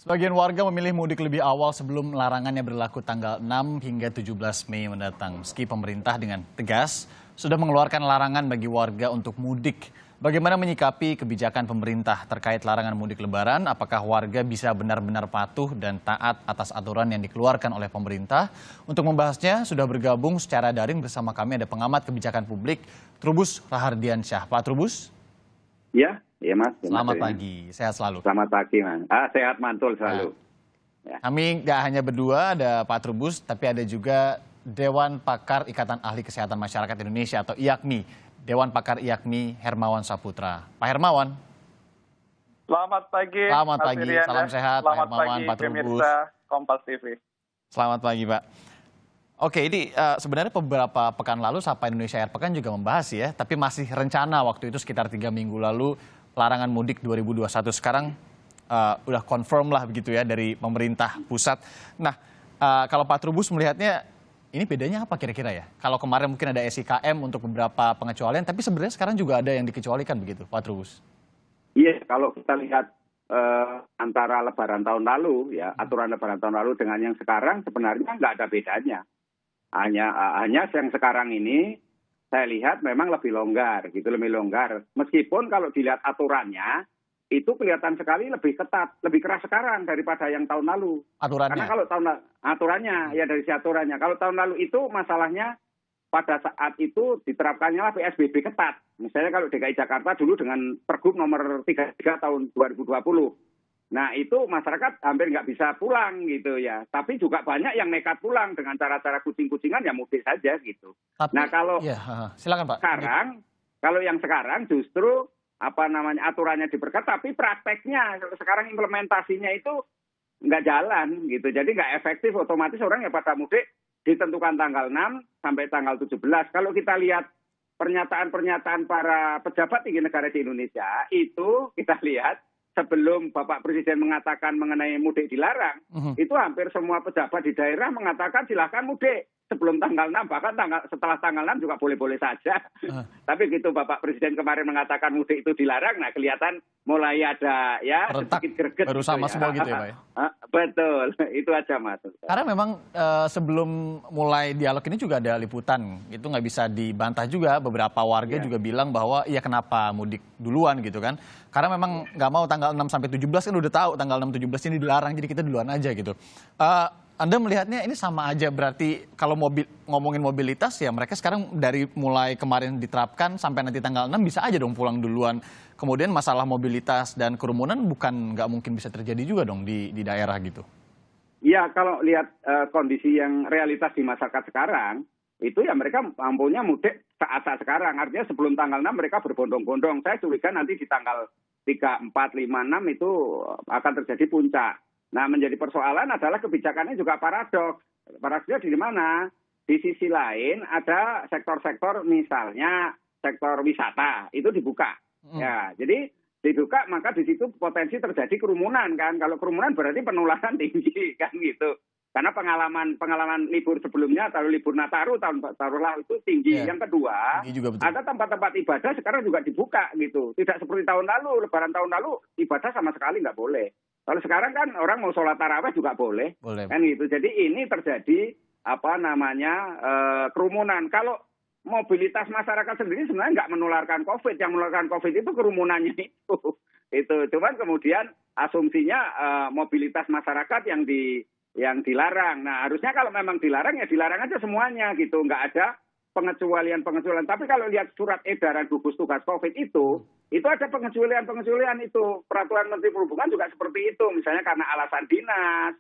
Sebagian warga memilih mudik lebih awal sebelum larangannya berlaku tanggal 6 hingga 17 Mei mendatang. Meski pemerintah dengan tegas sudah mengeluarkan larangan bagi warga untuk mudik. Bagaimana menyikapi kebijakan pemerintah terkait larangan mudik lebaran? Apakah warga bisa benar-benar patuh dan taat atas aturan yang dikeluarkan oleh pemerintah? Untuk membahasnya sudah bergabung secara daring bersama kami ada pengamat kebijakan publik Trubus Rahardiansyah. Pak Trubus. Iya Mas. Selamat pagi, sehat selalu. Selamat pagi Mas. Sehat mantul selalu. Ya. Kami nggak hanya berdua, ada Pak Trubus, tapi ada juga Dewan Pakar Ikatan Ahli Kesehatan Masyarakat Indonesia atau IAKMI. Dewan Pakar IAKMI Hermawan Saputra. Pak Hermawan. Selamat pagi. Selamat pagi, salam sehat Pak Hermawan, Pak Trubus. Pemirsa Kompas TV. Selamat pagi Pak. Oke, ini sebenarnya beberapa pekan lalu Sapa Indonesia Air Pekan juga membahas ya, tapi masih rencana waktu itu sekitar 3 minggu lalu larangan mudik 2021. Sekarang udah confirm lah begitu ya dari pemerintah pusat. Nah, kalau Pak Trubus melihatnya ini bedanya apa kira-kira ya? Kalau kemarin mungkin ada SIKM untuk beberapa pengecualian, tapi sebenarnya sekarang juga ada yang dikecualikan begitu, Pak Trubus? Iya, kalau kita lihat antara Lebaran tahun lalu ya, aturan Lebaran tahun lalu dengan yang sekarang sebenarnya nggak ada bedanya. Hanya yang sekarang ini saya lihat memang lebih longgar, lebih longgar. Meskipun kalau dilihat aturannya, itu kelihatan sekali lebih ketat, lebih keras sekarang daripada yang tahun lalu. Aturannya? Karena kalau aturannya, ya dari si aturannya. Kalau tahun lalu itu masalahnya pada saat itu diterapkannya lah PSBB ketat. Misalnya kalau DKI Jakarta dulu dengan Pergub nomor 33 tahun 2020. Nah itu masyarakat hampir nggak bisa pulang gitu ya. Tapi juga banyak yang nekat pulang dengan cara-cara kucing-kucingan ya mudik saja gitu. Tapi, nah kalau silakan Pak. Kalau yang sekarang justru aturannya diperketat, tapi prakteknya sekarang implementasinya itu nggak jalan gitu. Jadi nggak efektif, otomatis orang yang pada mudik ditentukan tanggal 6 sampai tanggal 17. Kalau kita lihat pernyataan-pernyataan para pejabat tinggi negara di Indonesia, itu kita lihat sebelum Bapak Presiden mengatakan mengenai mudik dilarang, itu hampir semua pejabat di daerah mengatakan silakan mudik sebelum tanggal 6, bahkan setelah tanggal 6 juga boleh-boleh saja. Tapi gitu Bapak Presiden kemarin mengatakan mudik itu dilarang, nah kelihatan mulai ada ya sedikit greget. Baru sama gitu ya. semua gitu ya Pak? Betul, itu aja Mas. Karena memang sebelum mulai dialog ini juga ada liputan, itu nggak bisa dibantah juga. Beberapa warga juga bilang bahwa iya kenapa mudik duluan gitu kan. Karena memang nggak mau tanggal 6 sampai 17 kan udah tahu tanggal 6 17 ini dilarang, jadi kita duluan aja gitu. Anda melihatnya ini sama aja berarti kalau ngomongin mobilitas ya mereka sekarang dari mulai kemarin diterapkan sampai nanti tanggal 6 bisa aja dong pulang duluan. Kemudian masalah mobilitas dan kerumunan bukan nggak mungkin bisa terjadi juga dong di daerah gitu. Iya, kalau lihat kondisi yang realitas di masyarakat sekarang, itu ya mereka mampunya mudik saat-saat sekarang. Artinya sebelum tanggal 6 mereka berbondong-bondong. Saya curiga nanti di tanggal 3, 4, 5, 6 itu akan terjadi puncak. Nah, menjadi persoalan adalah kebijakannya juga paradoks. Paradoksnya di mana? Di sisi lain ada sektor-sektor misalnya sektor wisata itu dibuka. Ya, jadi dibuka maka di situ potensi terjadi kerumunan kan. Kalau kerumunan berarti penularan tinggi kan gitu. Karena pengalaman libur sebelumnya atau libur Nataru tahun taruhlah itu tinggi. Yang kedua, ada tempat-tempat ibadah sekarang juga dibuka gitu. Tidak seperti tahun lalu, Lebaran tahun lalu ibadah sama sekali nggak boleh. Kalau sekarang kan orang mau sholat tarawih juga boleh. Kan gitu. Jadi ini terjadi kerumunan. Kalau mobilitas masyarakat sendiri sebenarnya nggak menularkan COVID. Yang menularkan COVID itu kerumunannya itu. Cuman kemudian asumsinya mobilitas masyarakat yang dilarang. Nah harusnya kalau memang dilarang ya dilarang aja semuanya gitu. Nggak ada pengecualian. Tapi kalau lihat surat edaran gugus tugas COVID itu ada pengecualian itu. Peraturan Menteri Perhubungan juga seperti itu. Misalnya karena alasan dinas,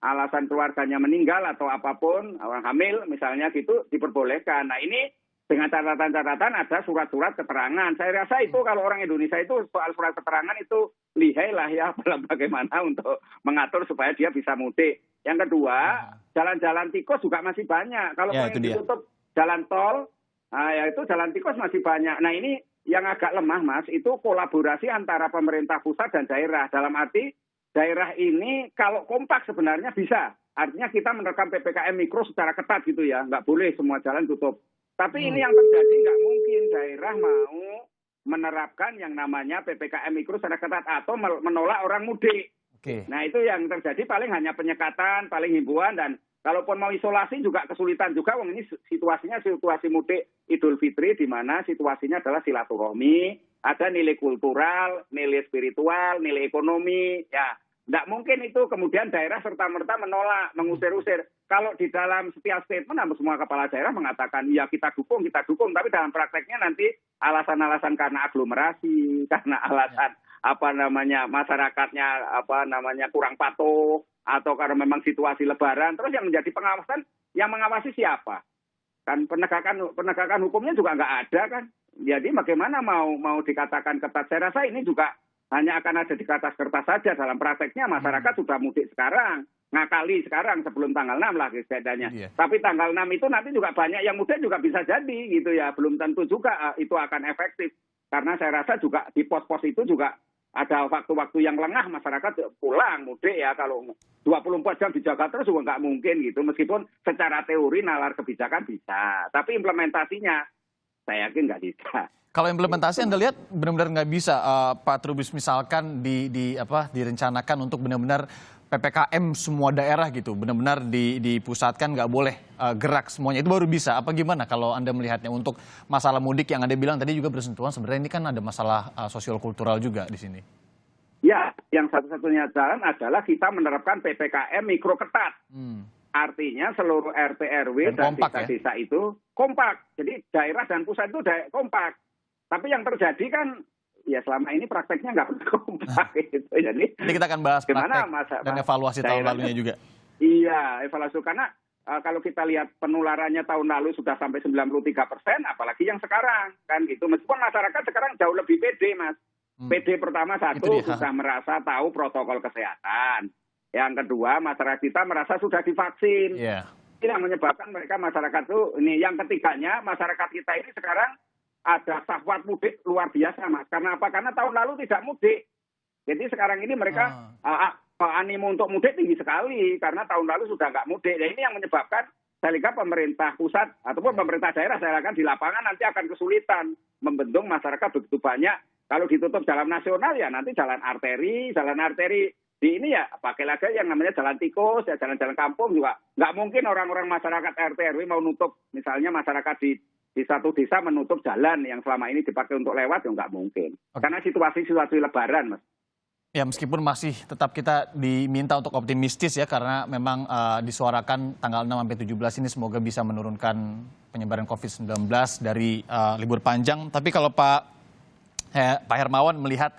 alasan keluarganya meninggal atau apapun, orang hamil misalnya gitu diperbolehkan. Nah ini dengan catatan-catatan ada surat-surat keterangan. Saya rasa itu kalau orang Indonesia itu soal surat keterangan itu lihai lah ya bagaimana untuk mengatur supaya dia bisa mudik. Yang kedua, jalan-jalan tikus juga masih banyak. Kalau ditutup jalan tol, ya itu jalan tikus masih banyak. Nah ini yang agak lemah Mas, itu kolaborasi antara pemerintah pusat dan daerah. Dalam arti daerah ini kalau kompak sebenarnya bisa. Artinya kita menerapkan PPKM mikro secara ketat gitu ya. Nggak boleh semua jalan tutup. Tapi ini yang terjadi nggak mungkin daerah mau menerapkan yang namanya PPKM mikro secara ketat atau menolak orang mudik. Oke. Nah itu yang terjadi paling hanya penyekatan, paling himbauan, dan kalaupun mau isolasi juga kesulitan juga. Wong ini situasinya situasi mudik Idul Fitri di mana situasinya adalah silaturahmi, ada nilai kultural, nilai spiritual, nilai ekonomi. Ya, tidak mungkin itu kemudian daerah serta-merta menolak, mengusir-usir. Kalau di dalam setiap statement semua kepala daerah mengatakan ya kita dukung, tapi dalam prakteknya nanti alasan-alasan karena aglomerasi, karena alasan masyarakatnya kurang patuh, atau karena memang situasi lebaran. Terus yang menjadi pengawasan, yang mengawasi siapa? Kan penegakan hukumnya juga nggak ada kan. Jadi bagaimana mau dikatakan ketat? Saya rasa ini juga hanya akan ada di kertas-kertas saja. Dalam prakteknya masyarakat sudah mudik sekarang, ngakali sekarang sebelum tanggal 6 lah keadaannya. Iya. Tapi tanggal 6 itu nanti juga banyak yang mudik juga bisa jadi gitu ya. Belum tentu juga itu akan efektif. Karena saya rasa juga di pos-pos itu juga ada waktu-waktu yang lengah masyarakat pulang mudik ya. Kalau 24 jam dijaga terus juga nggak mungkin gitu. Meskipun secara teori nalar kebijakan bisa. Tapi implementasinya saya yakin nggak bisa. Kalau implementasi Anda lihat benar-benar nggak bisa, Pak Trubus, misalkan direncanakan untuk benar-benar PPKM semua daerah gitu, benar-benar dipusatkan, nggak boleh gerak semuanya, itu baru bisa. Apa gimana kalau Anda melihatnya untuk masalah mudik yang Anda bilang tadi juga bersentuhan, sebenarnya ini kan ada masalah sosial kultural juga di sini. Ya, yang satu-satunya jalan adalah kita menerapkan PPKM mikro ketat. Artinya seluruh RT RW dan desa-desa itu kompak. Jadi daerah dan pusat itu kompak. Tapi yang terjadi kan ya selama ini prakteknya nggak pernah kompak gitu. Jadi nanti kita akan bahas gimana praktek dan evaluasi tahun lalunya juga. Iya, evaluasi karena kalau kita lihat penularannya tahun lalu sudah sampai 93%, apalagi yang sekarang kan gitu. Meskipun masyarakat sekarang jauh lebih pede, Mas. PD pertama satu sudah merasa tahu protokol kesehatan. Yang kedua, masyarakat kita merasa sudah divaksin. Yeah. Ini yang menyebabkan masyarakat itu ini. Yang ketiganya, masyarakat kita ini sekarang ada sahwat mudik luar biasa, Mas. Karena apa? Karena tahun lalu tidak mudik. Jadi sekarang ini mereka animo untuk mudik tinggi sekali karena tahun lalu sudah nggak mudik. Nah, ini yang menyebabkan sehingga pemerintah pusat ataupun pemerintah daerah saya katakan di lapangan nanti akan kesulitan membendung masyarakat begitu banyak. Kalau ditutup jalan nasional ya nanti jalan arteri di ini ya pakai lagi yang namanya jalan tikus, ya jalan-jalan kampung juga. Nggak mungkin orang-orang masyarakat RT RW mau nutup, misalnya masyarakat di satu desa menutup jalan yang selama ini dipakai untuk lewat, ya nggak mungkin. Karena situasi lebaran, Mas. Ya, meskipun masih tetap kita diminta untuk optimistis ya, karena memang disuarakan tanggal 6 sampai 17 ini semoga bisa menurunkan penyebaran COVID-19 dari libur panjang. Tapi kalau Pak Hermawan melihat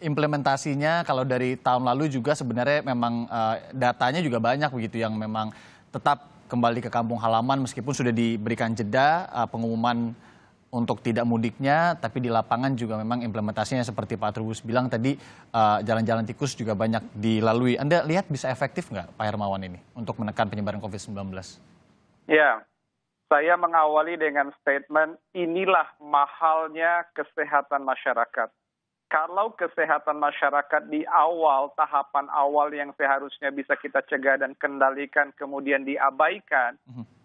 implementasinya kalau dari tahun lalu juga sebenarnya memang datanya juga banyak begitu yang memang tetap kembali ke kampung halaman meskipun sudah diberikan jeda pengumuman untuk tidak mudiknya, tapi di lapangan juga memang implementasinya seperti Pak Trubus bilang tadi jalan-jalan tikus juga banyak dilalui. Anda lihat bisa efektif nggak Pak Hermawan ini untuk menekan penyebaran COVID-19? Ya, saya mengawali dengan statement inilah mahalnya kesehatan masyarakat. Kalau kesehatan masyarakat di awal, tahapan awal yang seharusnya bisa kita cegah dan kendalikan, kemudian diabaikan,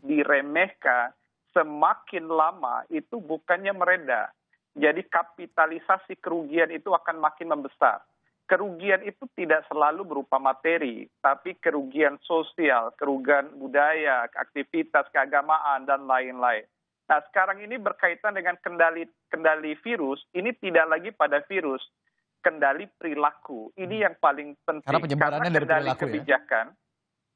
diremehkan, semakin lama itu bukannya mereda. Jadi kapitalisasi kerugian itu akan makin membesar. Kerugian itu tidak selalu berupa materi, tapi kerugian sosial, kerugian budaya, aktivitas keagamaan, dan lain-lain. Nah, sekarang ini berkaitan dengan kendali virus, ini tidak lagi pada virus, kendali perilaku. Ini yang paling penting. Karena penyebarannya dari perilaku kebijakan,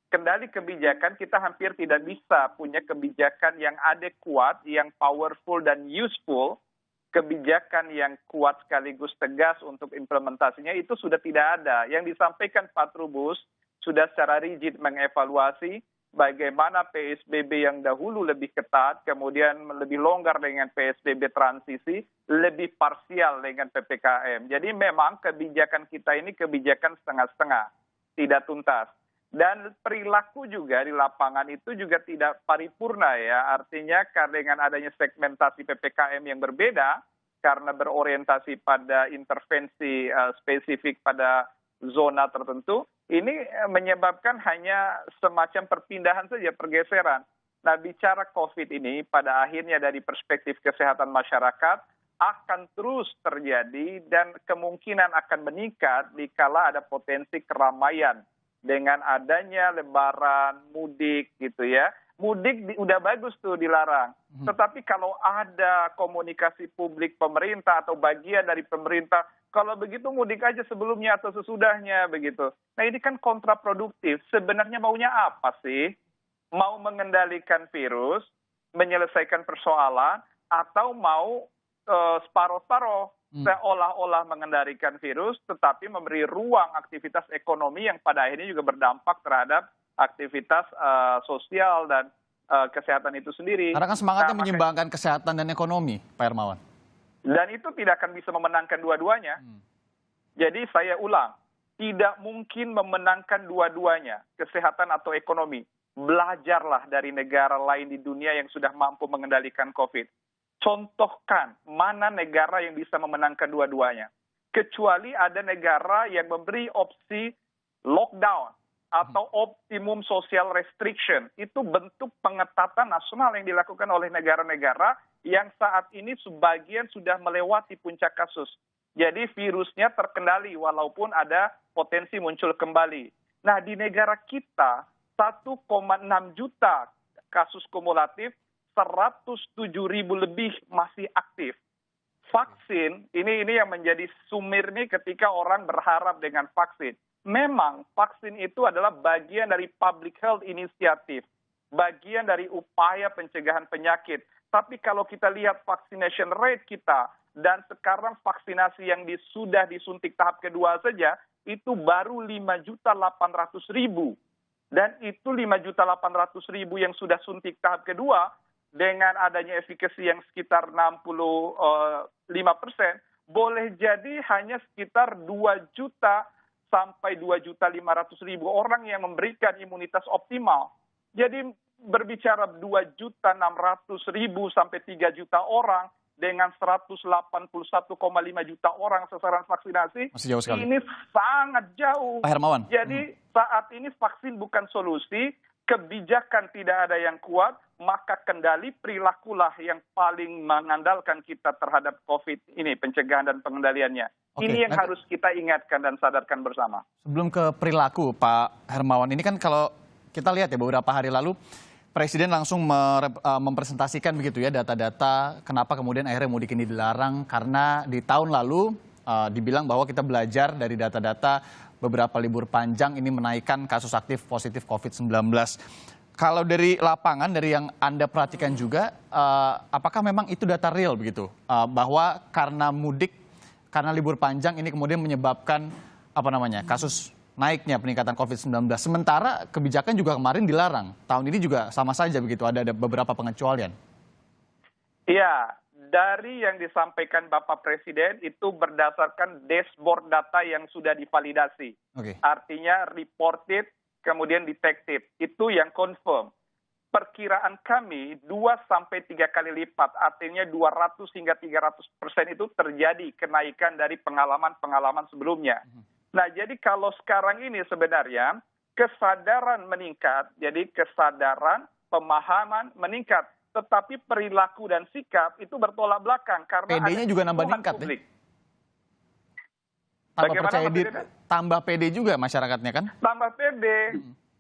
kendali kebijakan kita hampir tidak bisa punya kebijakan yang adekuat, yang powerful dan useful. Kebijakan yang kuat sekaligus tegas untuk implementasinya itu sudah tidak ada. Yang disampaikan Pak Trubus sudah secara rigid mengevaluasi bagaimana PSBB yang dahulu lebih ketat, kemudian lebih longgar dengan PSBB transisi, lebih parsial dengan PPKM. Jadi memang kebijakan kita ini kebijakan setengah-setengah, tidak tuntas. Dan perilaku juga di lapangan itu juga tidak paripurna ya. Artinya dengan adanya segmentasi PPKM yang berbeda, karena berorientasi pada intervensi spesifik pada zona tertentu, ini menyebabkan hanya semacam perpindahan saja, pergeseran. Nah, bicara COVID ini pada akhirnya dari perspektif kesehatan masyarakat, akan terus terjadi dan kemungkinan akan meningkat dikala ada potensi keramaian dengan adanya lebaran, mudik gitu ya. Mudik udah bagus tuh dilarang. Tetapi kalau ada komunikasi publik pemerintah atau bagian dari pemerintah, kalau begitu mudik aja sebelumnya atau sesudahnya begitu. Nah ini kan kontraproduktif. Sebenarnya maunya apa sih? Mau mengendalikan virus, menyelesaikan persoalan, atau mau separoh-separoh seolah-olah mengendalikan virus, tetapi memberi ruang aktivitas ekonomi yang pada akhirnya juga berdampak terhadap aktivitas sosial dan kesehatan itu sendiri. Karena kan semangatnya Nah, menyeimbangkan kesehatan dan ekonomi, Pak Hermawan. dan itu tidak akan bisa memenangkan dua-duanya. Jadi saya ulang, tidak mungkin memenangkan dua-duanya, kesehatan atau ekonomi. Belajarlah dari negara lain di dunia yang sudah mampu mengendalikan COVID. Contohkan mana negara yang bisa memenangkan dua-duanya. Kecuali ada negara yang memberi opsi lockdown atau optimum social restriction. Itu bentuk pengetatan nasional yang dilakukan oleh negara-negara yang saat ini sebagian sudah melewati puncak kasus. Jadi virusnya terkendali walaupun ada potensi muncul kembali. Nah di negara kita 1,6 juta kasus kumulatif, 107.000 lebih masih aktif. Vaksin, ini yang menjadi sumir nih ketika orang berharap dengan vaksin. Memang vaksin itu adalah bagian dari public health initiative, bagian dari upaya pencegahan penyakit. Tapi kalau kita lihat vaccination rate kita, dan sekarang vaksinasi yang sudah disuntik tahap kedua saja, itu baru 5.800.000. Dan itu 5.800.000 yang sudah suntik tahap kedua, dengan adanya efikasi yang sekitar 65%, boleh jadi hanya sekitar 2 juta sampai 2.500.000 orang yang memberikan imunitas optimal. Jadi berbicara 2.600.000 sampai 3 juta orang dengan 181,5 juta orang sasaran vaksinasi, ini sangat jauh. Pak Hermawan. Jadi saat ini vaksin bukan solusi, kebijakan tidak ada yang kuat, maka kendali perilakulah yang paling mengandalkan kita terhadap COVID ini, pencegahan dan pengendaliannya. Ini yang harus kita ingatkan dan sadarkan bersama. Sebelum ke perilaku, Pak Hermawan, ini kan kalau kita lihat ya beberapa hari lalu, Presiden langsung mempresentasikan begitu ya data-data kenapa kemudian akhirnya mudik ini dilarang, karena di tahun lalu dibilang bahwa kita belajar dari data-data beberapa libur panjang ini menaikkan kasus aktif positif COVID-19. Kalau dari lapangan, dari yang Anda perhatikan juga, apakah memang itu data real begitu? Bahwa karena mudik, karena libur panjang ini kemudian menyebabkan kasus naiknya peningkatan COVID-19. Sementara kebijakan juga kemarin dilarang. Tahun ini juga sama saja begitu, ada beberapa pengecualian. Iya, dari yang disampaikan Bapak Presiden itu berdasarkan dashboard data yang sudah divalidasi. Artinya reported, kemudian detected. Itu yang confirm. Perkiraan kami 2-3 kali lipat, artinya 200 hingga 300% itu terjadi kenaikan dari pengalaman-pengalaman sebelumnya. Nah, jadi kalau sekarang ini sebenarnya kesadaran meningkat, jadi kesadaran, pemahaman meningkat, tetapi perilaku dan sikap itu bertolak belakang karena PD-nya juga nambah meningkat. Tambah PD juga masyarakatnya kan? Tambah PD.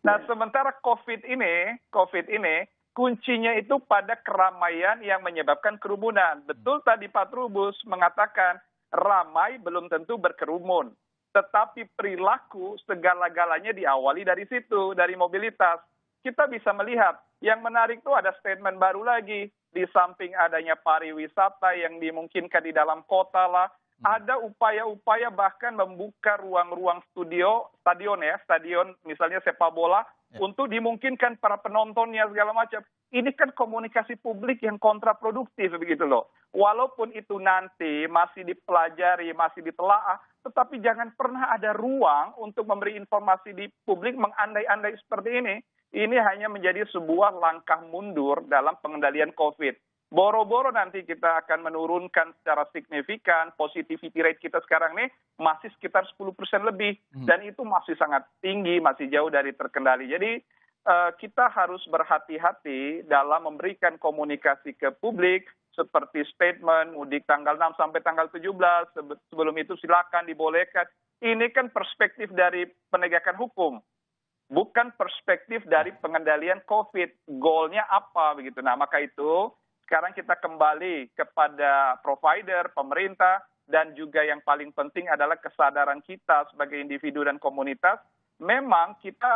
Nah, sementara COVID ini kuncinya itu pada keramaian yang menyebabkan kerumunan. Betul tadi Pak Trubus mengatakan ramai belum tentu berkerumun. Tetapi perilaku segala-galanya diawali dari situ, dari mobilitas. Kita bisa melihat, yang menarik itu ada statement baru lagi. Di samping adanya pariwisata yang dimungkinkan di dalam kota lah, ada upaya-upaya bahkan membuka ruang-ruang stadion misalnya sepak bola, untuk dimungkinkan para penontonnya segala macam. Ini kan komunikasi publik yang kontraproduktif begitu loh. Walaupun itu nanti masih dipelajari, masih ditelaah, tetapi jangan pernah ada ruang untuk memberi informasi di publik mengandai-andai seperti ini. Ini hanya menjadi sebuah langkah mundur dalam pengendalian COVID. Boro-boro nanti kita akan menurunkan secara signifikan, positivity rate kita sekarang nih masih sekitar 10% lebih. Dan itu masih sangat tinggi, masih jauh dari terkendali. Jadi kita harus berhati-hati dalam memberikan komunikasi ke publik seperti statement mudik tanggal 6 sampai tanggal 17, sebelum itu silakan dibolehkan. Ini kan perspektif dari penegakan hukum, bukan perspektif dari pengendalian COVID. Goalnya apa begitu. Nah, maka itu sekarang kita kembali kepada provider, pemerintah, dan juga yang paling penting adalah kesadaran kita sebagai individu dan komunitas. Memang kita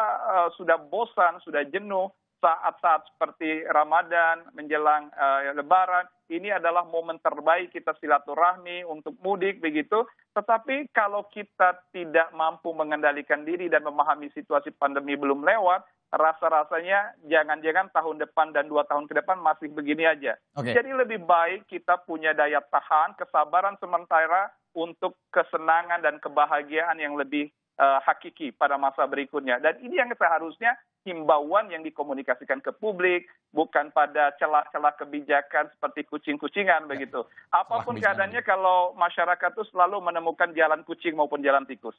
sudah bosan, sudah jenuh saat-saat seperti Ramadan, menjelang Lebaran. Ini adalah momen terbaik kita silaturahmi untuk mudik begitu. Tetapi kalau kita tidak mampu mengendalikan diri dan memahami situasi pandemi belum lewat, rasa-rasanya jangan-jangan tahun depan dan 2 tahun ke depan masih begini aja. Oke. Jadi lebih baik kita punya daya tahan, kesabaran sementara untuk kesenangan dan kebahagiaan yang lebih hakiki pada masa berikutnya. Dan ini yang seharusnya himbauan yang dikomunikasikan ke publik, bukan pada celah-celah kebijakan seperti kucing-kucingan begitu. Apapun keadaannya kalau masyarakat itu selalu menemukan jalan kucing maupun jalan tikus.